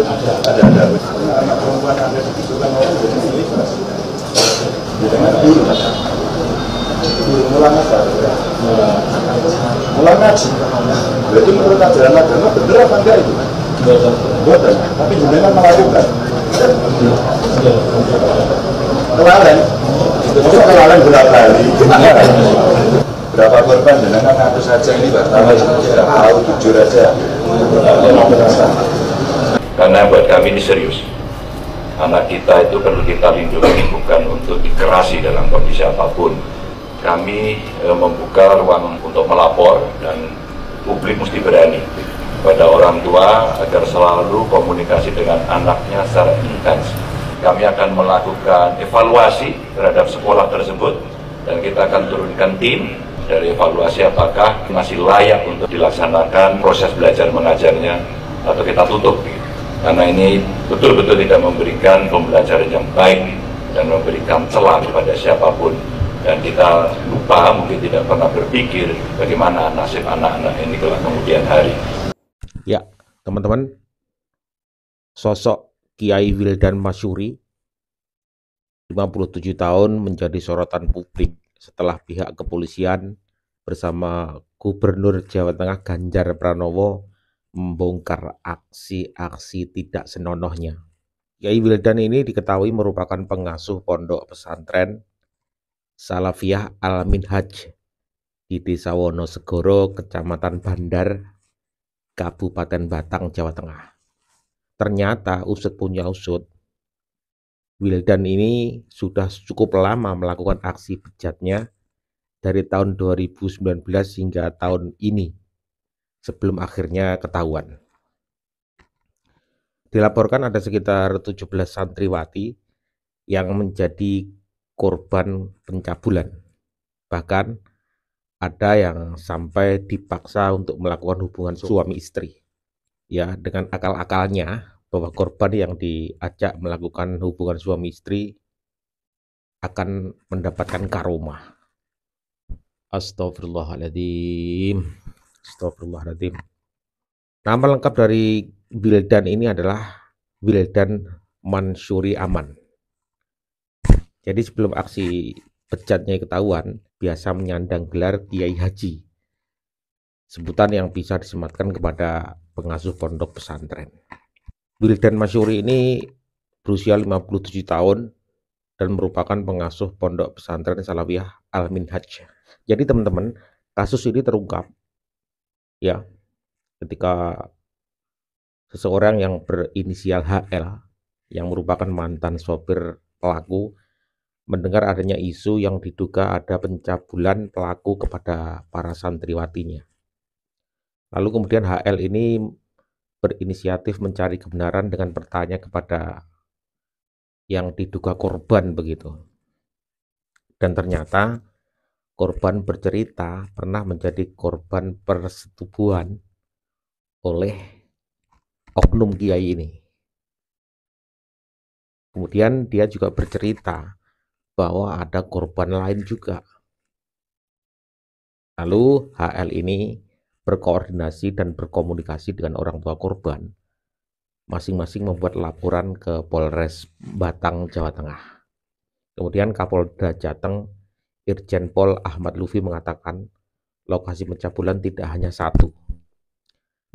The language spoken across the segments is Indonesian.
Ada anak perempuan ada di situ kan orang jadi milik dengan guru mulai apa? Mulai ngaji. Berarti menurut ajaran agama benar apa enggak itu? Betul. Tapi jenengan melakukan. Kemarin, masa kemarin berapa kali? Berapa korban jenengan ngaku saja ini Pak? Tidak tahu, jujur aja. Karena buat kami ini serius. Anak kita itu perlu kita lindungi, bukan untuk dikerasi dalam kondisi apapun. Kami membuka ruang untuk melapor dan publik mesti berani pada orang tua agar selalu komunikasi dengan anaknya secara intens. Kami akan melakukan evaluasi terhadap sekolah tersebut dan kita akan turunkan tim dari evaluasi apakah masih layak untuk dilaksanakan proses belajar mengajarnya atau kita tutup. Karena ini betul-betul tidak memberikan pembelajaran yang baik dan memberikan celah kepada siapapun. Dan kita lupa, mungkin tidak pernah berpikir bagaimana nasib anak-anak ini kelak kemudian hari. Ya, teman-teman, sosok Kiai Wildan Masyuri, 57 tahun, menjadi sorotan publik setelah pihak kepolisian bersama Gubernur Jawa Tengah Ganjar Pranowo membongkar aksi-aksi tidak senonohnya. Kiai Wildan ini diketahui merupakan pengasuh pondok pesantren Salafiyah Al-Minhaj di Desa Wonosegoro, Kecamatan Bandar, Kabupaten Batang, Jawa Tengah. Ternyata usut punya usut, Wildan ini sudah cukup lama melakukan aksi bejatnya dari tahun 2019 hingga tahun ini, sebelum akhirnya ketahuan. Dilaporkan ada sekitar 17 santriwati yang menjadi korban pencabulan. Bahkan ada yang sampai dipaksa untuk melakukan hubungan suami istri. Ya, dengan akal-akalnya bahwa korban yang diajak melakukan hubungan suami istri akan mendapatkan karomah. Astagfirullahaladzim. Astagfirullahaladzim. Nama lengkap dari Wildan ini adalah Wildan Mansuri Aman. Jadi sebelum aksi bejatnya ketahuan, biasa menyandang gelar Kiai Haji, sebutan yang bisa disematkan kepada pengasuh pondok pesantren. Wildan Masyuri ini berusia 57 tahun dan merupakan pengasuh pondok pesantren Salafiyah Al-Minhaj. Jadi teman-teman, kasus ini terungkap ya ketika seseorang yang berinisial HL yang merupakan mantan sopir pelaku mendengar adanya isu yang diduga ada pencabulan pelaku kepada para santriwatinya. Lalu kemudian HL ini berinisiatif mencari kebenaran dengan bertanya kepada yang diduga korban begitu. Dan ternyata korban bercerita pernah menjadi korban persetubuhan oleh oknum kiai ini. Kemudian dia juga bercerita bahwa ada korban lain juga. Lalu HL ini berkoordinasi dan berkomunikasi dengan orang tua korban. Masing-masing membuat laporan ke Polres Batang, Jawa Tengah. Kemudian Kapolda Jateng, Irjen Pol Ahmad Lufi mengatakan lokasi pencabulan tidak hanya satu,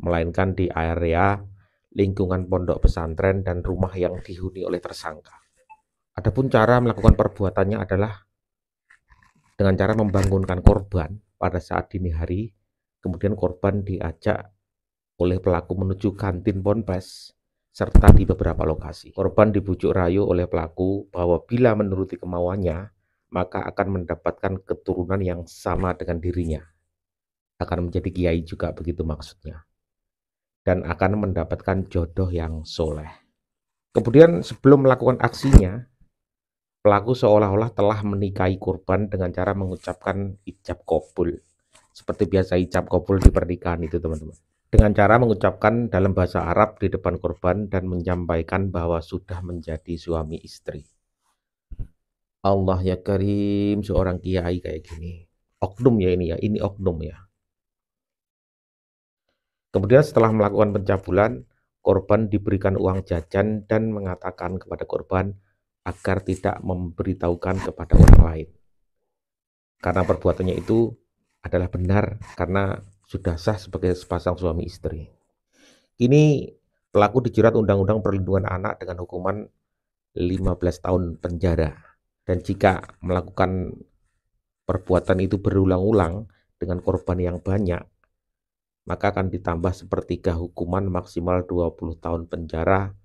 melainkan di area lingkungan pondok pesantren dan rumah yang dihuni oleh tersangka. Adapun cara melakukan perbuatannya adalah dengan cara membangunkan korban pada saat dini hari, kemudian korban diajak oleh pelaku menuju kantin ponpes, serta di beberapa lokasi. Korban dibujuk rayu oleh pelaku bahwa bila menuruti kemauannya, maka akan mendapatkan keturunan yang sama dengan dirinya. Akan menjadi kiai juga, begitu maksudnya. Dan akan mendapatkan jodoh yang soleh. Kemudian sebelum melakukan aksinya, pelaku seolah-olah telah menikahi korban dengan cara mengucapkan ijab qabul. Seperti biasa ijab qabul di pernikahan itu teman-teman. Dengan cara mengucapkan dalam bahasa Arab di depan korban dan menyampaikan bahwa sudah menjadi suami istri. Allah ya Karim, seorang kiai kayak gini. Oknum ya ini oknum ya. Kemudian setelah melakukan pencabulan, korban diberikan uang jajan dan mengatakan kepada korban agar tidak memberitahukan kepada orang lain. Karena perbuatannya itu adalah benar karena sudah sah sebagai sepasang suami istri. Kini pelaku dijerat Undang-Undang Perlindungan Anak dengan hukuman 15 tahun penjara. Dan jika melakukan perbuatan itu berulang-ulang dengan korban yang banyak, maka akan ditambah sepertiga hukuman maksimal 20 tahun penjara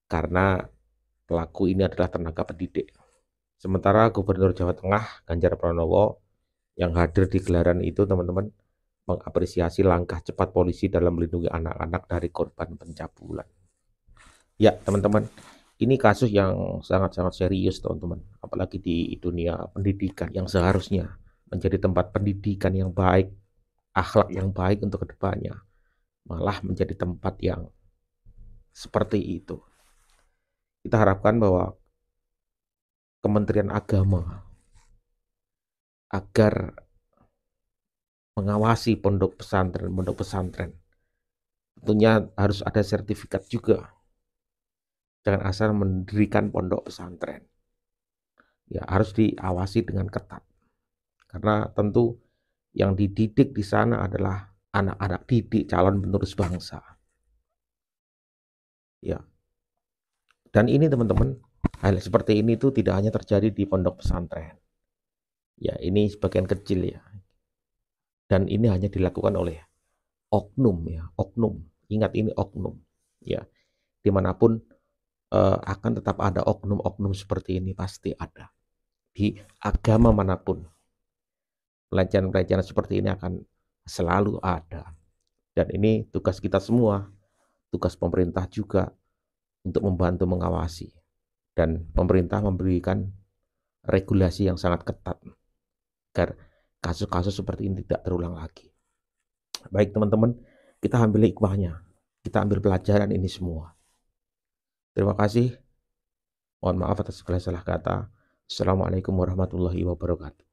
karena pelaku ini adalah tenaga pendidik. Sementara Gubernur Jawa Tengah Ganjar Pranowo yang hadir di gelaran itu, teman-teman, mengapresiasi langkah cepat polisi dalam melindungi anak-anak dari korban pencabulan. Ya, teman-teman, ini kasus yang sangat-sangat serius, teman-teman. Apalagi di dunia pendidikan yang seharusnya menjadi tempat pendidikan yang baik, akhlak yang baik untuk kedepannya, malah menjadi tempat yang seperti itu. Kita harapkan bahwa Kementerian Agama agar mengawasi pondok pesantren. Tentunya harus ada sertifikat juga. Jangan asal mendirikan pondok pesantren. Ya, harus diawasi dengan ketat. Karena tentu yang dididik di sana adalah anak-anak didik calon penerus bangsa. Ya. Dan ini, teman-teman, hal seperti ini tuh tidak hanya terjadi di pondok pesantren. Ya, ini sebagian kecil ya. Dan ini hanya dilakukan oleh oknum ya, oknum. Ingat ini oknum. Ya. Dimanapun akan tetap ada oknum-oknum seperti ini, pasti ada. Di agama manapun, pelecehan-pelecehan seperti ini akan selalu ada. Dan ini tugas kita semua, tugas pemerintah juga untuk membantu mengawasi. Dan pemerintah memberikan regulasi yang sangat ketat agar kasus-kasus seperti ini tidak terulang lagi. Baik, teman-teman, kita ambil hikmahnya, kita ambil pelajaran ini semua. Terima kasih. Mohon maaf atas segala salah kata. Assalamualaikum warahmatullahi wabarakatuh.